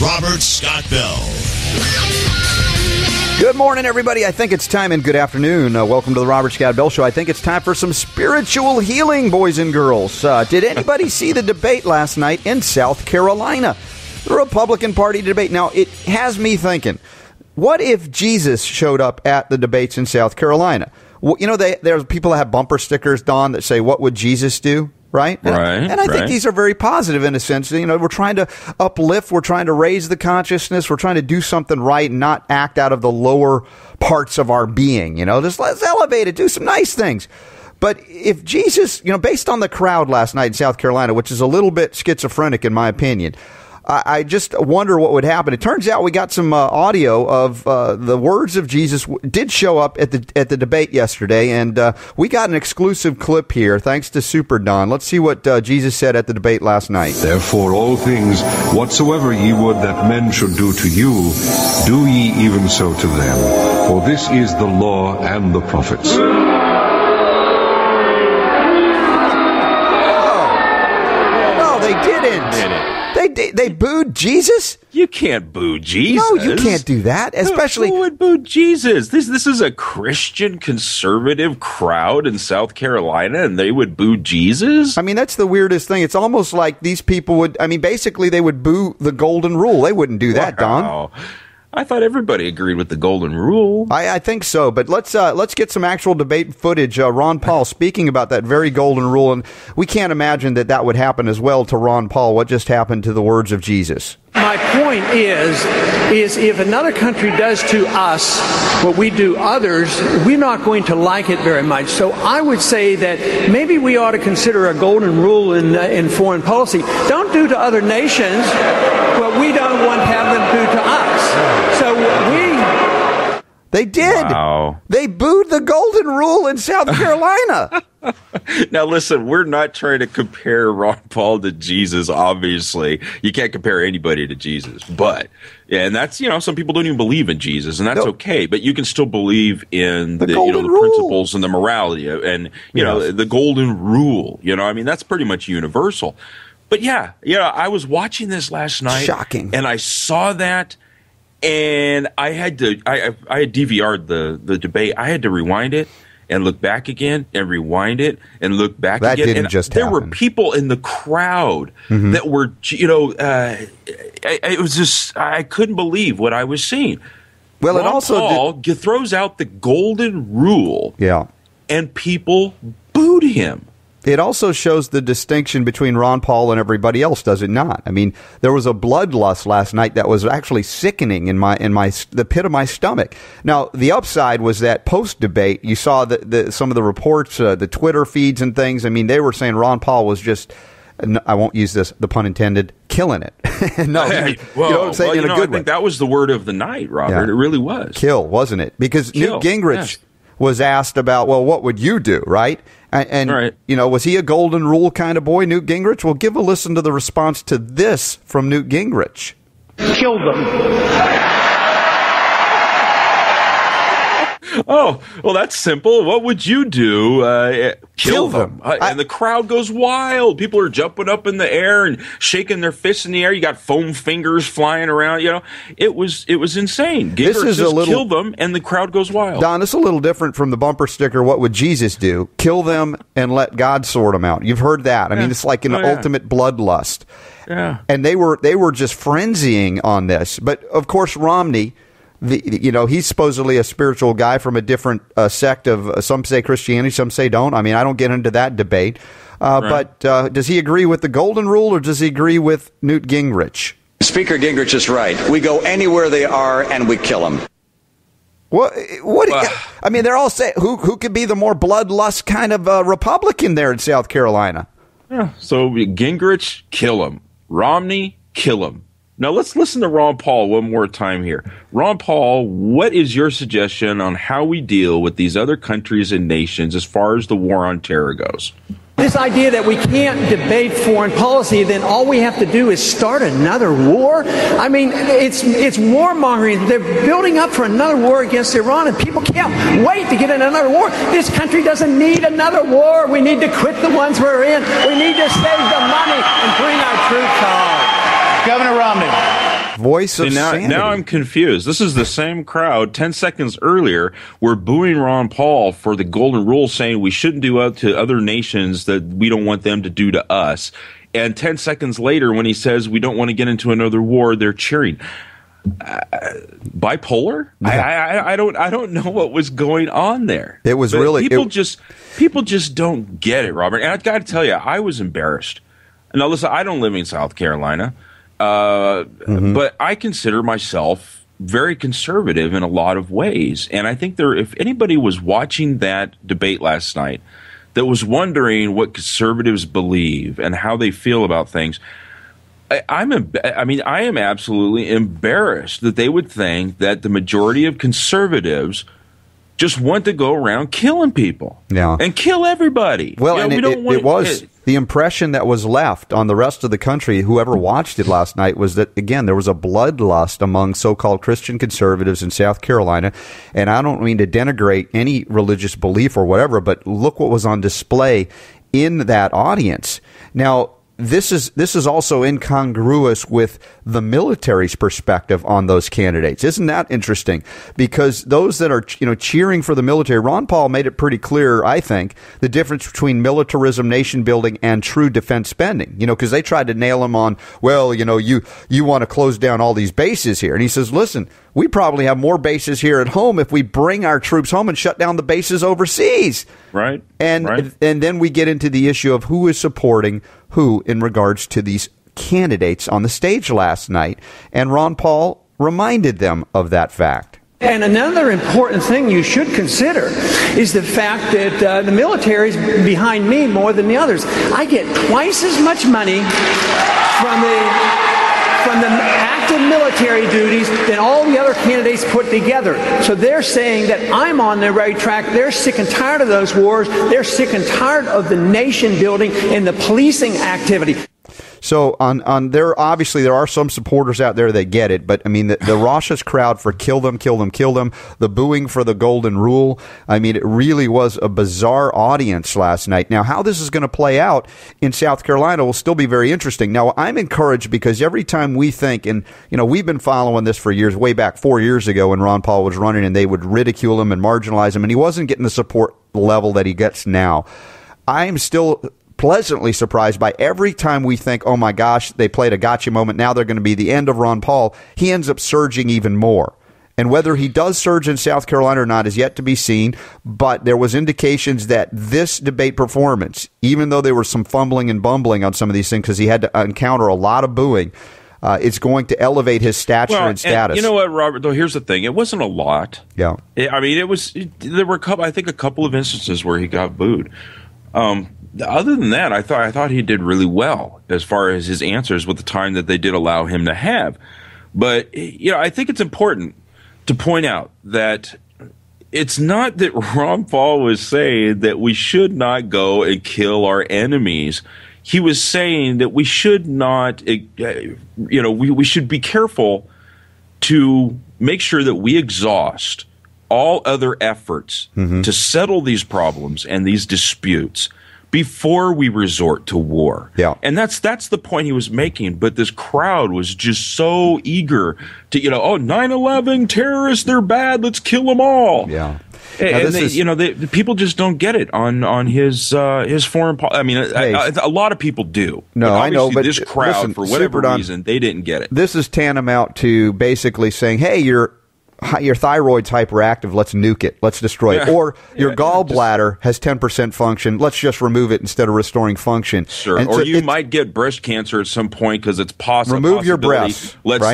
Robert Scott Bell. Good morning, everybody. I think it's time, and good afternoon. Welcome to the Robert Scott Bell Show. I think it's time for some spiritual healing, boys and girls. Did anybody see the debate last night in South Carolina? The Republican Party debate. Now, it has me thinking, what if Jesus showed up at the debates in South Carolina? Well, you know, there's people that have bumper stickers, Don, that say, "What would Jesus do?" Right? And I think these are very positive in a sense. You know, we're trying to uplift, we're trying to raise the consciousness, we're trying to do something right and not act out of the lower parts of our being. You know, just let's elevate it, do some nice things. But if Jesus, you know, based on the crowd last night in South Carolina, which is a little bit schizophrenic in my opinion, I just wonder what would happen. It turns out we got some audio of the words of Jesus did show up at the debate yesterday, and we got an exclusive clip here, thanks to Super Don. Let's see what Jesus said at the debate last night. Therefore all things whatsoever ye would that men should do to you, do ye even so to them. For this is the law and the prophets. No, they didn't. They booed Jesus? You can't boo Jesus. No, you can't do that. Especially who would boo Jesus? This is a Christian conservative crowd in South Carolina, and they would boo Jesus? I mean, that's the weirdest thing. It's almost like these people would. I mean, basically, they would boo the golden rule. They wouldn't do that, Don. I thought everybody agreed with the golden rule. I think so, but let's get some actual debate footage. Ron Paul speaking about that very golden rule, and we can't imagine that would happen as well to Ron Paul. What just happened to the words of Jesus? My point is if another country does to us what we do others, we're not going to like it very much. So I would say that maybe we ought to consider a golden rule in foreign policy. Don't do to other nations what we don't want to have them do to us. So They did. Wow. They booed the golden rule in South Carolina. Now, listen, we're not trying to compare Ron Paul to Jesus, obviously. You can't compare anybody to Jesus. But, yeah, and that's, you know, some people don't even believe in Jesus, and that's okay. But you can still believe in the principles and the morality and, you know, the golden rule. You know, I mean, that's pretty much universal. But, yeah, I was watching this last night. Shocking. And I saw that. And I had DVR'd the debate. I had to rewind it and look back again and rewind it and look back again. That didn't and just there happen. were people in the crowd that were, it was just, I couldn't believe what I was seeing. Well, Ron it also Paul throws out the golden rule. Yeah. And people booed him. It also shows the distinction between Ron Paul and everybody else, does it not? I mean, there was a bloodlust last night that was actually sickening in the pit of my stomach. Now, the upside was that post-debate, you saw some of the reports, the Twitter feeds and things. I mean, they were saying Ron Paul was just, I won't use the pun intended, killing it. No, you know what I'm saying? In a good way. I think that was the word of the night, Robert. Yeah. It really was. Kill, wasn't it? Because Newt Gingrich was asked about, well, what would you do, right? And you know, was he a golden rule kind of boy, Newt Gingrich? Well, give a listen to the response to this from Newt Gingrich. kill them. Oh, well, that's simple. What would you do? Kill them. And the crowd goes wild. People are jumping up in the air and shaking their fists in the air. You got foam fingers flying around. You know, it was insane. Gingrich says kill them, and the crowd goes wild. Don, this is a little different from the bumper sticker. What would Jesus do? Kill them and let God sort them out. You've heard that. I mean, it's like an ultimate bloodlust. Yeah. And they were just frenzying on this. But of course, Romney, he's supposedly a spiritual guy from a different sect of, some say Christianity, some say don't. I mean, I don't get into that debate. But does he agree with the golden rule, or does he agree with Newt Gingrich? Speaker Gingrich is right. We go anywhere they are and we kill them. What? I mean, they're all saying who could be the more bloodlust kind of Republican there in South Carolina? Yeah. So Gingrich, kill him. Romney, kill him. Now, let's listen to Ron Paul one more time here. Ron Paul, what is your suggestion on how we deal with these other countries and nations as far as the war on terror goes? This idea that we can't debate foreign policy, then all we have to do is start another war? I mean, it's warmongering. They're building up for another war against Iran, and people can't wait to get in another war. This country doesn't need another war. We need to quit the ones we're in. We need to save the money and bring our troops home. Governor Romney. voice of sanity. Now I'm confused. This is the same crowd 10 seconds earlier were booing Ron Paul for the golden rule, saying we shouldn't do to other nations that we don't want them to do to us. And 10 seconds later, when he says we don't want to get into another war, they're cheering. Bipolar? Yeah. I don't know what was going on there. It was people just don't get it, Robert. And I got to tell you, I was embarrassed. Now, listen, I don't live in South Carolina, but I consider myself very conservative in a lot of ways. And I think if anybody was watching that debate last night that was wondering what conservatives believe and how they feel about things, I am absolutely embarrassed that they would think that the majority of conservatives just want to go around killing people and kill everybody. Well, and it was the impression that was left on the rest of the country, whoever watched it last night, was that, again, there was a bloodlust among so-called Christian conservatives in South Carolina. And I don't mean to denigrate any religious belief or whatever, but look what was on display in that audience. Now, this is also incongruous with the military's perspective on those candidates. Isn't that interesting? Because those that are cheering for the military, Ron Paul made it pretty clear, I think, the difference between militarism, nation building, and true defense spending. Because they tried to nail him on, well, you want to close down all these bases here. And he says, listen, we probably have more bases here at home if we bring our troops home and shut down the bases overseas. Right. And then we get into the issue of who is supporting who in regards to these candidates on the stage last night. And Ron Paul reminded them of that fact. And another important thing you should consider is the fact that the military is behind me more than the others. I get twice as much money from the active military duties than all the other candidates put together. So they're saying that I'm on the right track. They're sick and tired of those wars. They're sick and tired of the nation building and the policing activity. So there are some supporters out there that get it, but I mean the raucous crowd for kill them, the booing for the golden rule. I mean, it really was a bizarre audience last night. Now, how this is going to play out in South Carolina will still be very interesting. Now, I'm encouraged because every time we think, and we've been following this for years, way back 4 years ago when Ron Paul was running, and they would ridicule him and marginalize him, and he wasn't getting the support level that he gets now. I'm still pleasantly surprised by every time we think, oh my gosh, they played a gotcha moment, now they're going to be the end of Ron Paul, he ends up surging even more. And whether he does surge in South Carolina or not is yet to be seen, but there was indications that this debate performance, even though there was some fumbling and bumbling on some of these things because he had to encounter a lot of booing, it's going to elevate his stature and status. You know what, Robert, though, here's the thing. It wasn't a lot. Yeah. There were a couple of instances where he got booed. Other than that, I thought he did really well as far as his answers with the time that they did allow him to have. But I think it's important to point out that it's not that Ron Paul was saying that we should not go and kill our enemies. He was saying that we should not, we should be careful to make sure that we exhaust all other efforts to settle these problems and these disputes before we resort to war. Yeah. And that's the point he was making. But this crowd was just so eager to, 9/11 terrorists, they're bad, let's kill them all. Yeah. And the people just don't get it on his foreign policy. I mean, a lot of people do. No, I know, but this crowd, listen, for whatever reason, they didn't get it. This is tantamount to basically saying, hey, your thyroid's hyperactive, let's nuke it, let's destroy it. Or your gallbladder has 10% function, let's just remove it instead of restoring function. Sure. And or you might get breast cancer at some point because it's possible. Remove your breasts, let's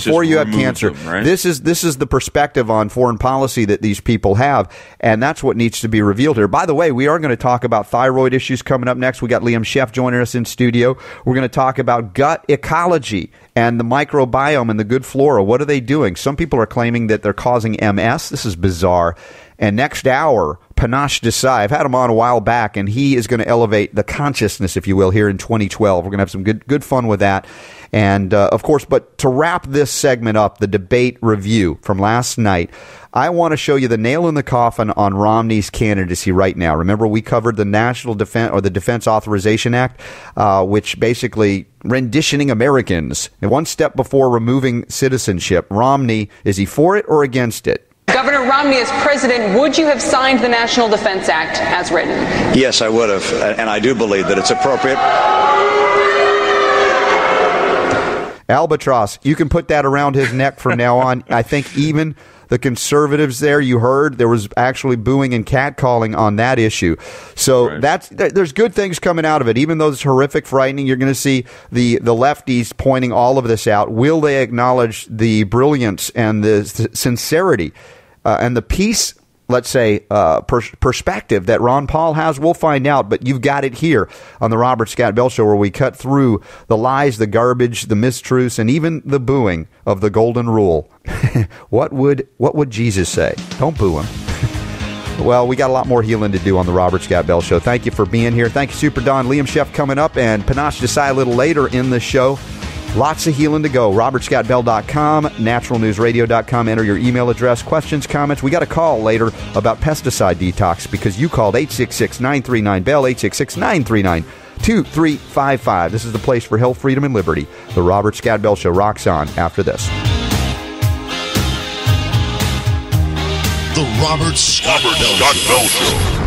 before you have cancer. Them, right? This is the perspective on foreign policy that these people have, and that's what needs to be revealed here. By the way, we are going to talk about thyroid issues coming up next. We got Liam Sheff joining us in studio. We're going to talk about gut ecology and the microbiome and the good flora. What are they doing? Some people are claiming that they're causing MS. This is bizarre. And next hour, Panache Desai. I've had him on a while back, and he is going to elevate the consciousness, if you will, here in 2012. We're going to have some good fun with that. And, of course, but to wrap this segment up, the debate review from last night, I want to show you the nail in the coffin on Romney's candidacy right now. Remember, we covered the National Defense or the Defense Authorization Act, which basically renditioning Americans. And one step before removing citizenship. Romney, is he for it or against it? Governor Romney, as president, would you have signed the National Defense Act as written? Yes, I would have, and I do believe that it's appropriate. Albatross, you can put that around his neck from now on. I think even the conservatives there, you heard, there was actually booing and catcalling on that issue. So there's good things coming out of it. Even though it's horrific, frightening, you're going to see the lefties pointing all of this out. Will they acknowledge the brilliance and the sincerity and the peace, let's say, perspective that Ron Paul has? We'll find out, but you've got it here on the Robert Scott Bell Show, where we cut through the lies, the garbage, the mistruths, and even the booing of the golden rule. What would Jesus say? Don't boo him. Well, we got a lot more healing to do on the Robert Scott Bell Show. Thank you for being here. Thank you, Super Don. Liam Sheff coming up, and Panache Desai a little later in the show. Lots of healing to go. RobertScottBell.com, naturalnewsradio.com. Enter your email address, questions, comments. We got a call later about pesticide detox because you called 866-939-BELL, 866-939-2355. This is the place for health, freedom, and liberty. The Robert Scott Bell Show rocks on after this. The Robert Scott Bell Show.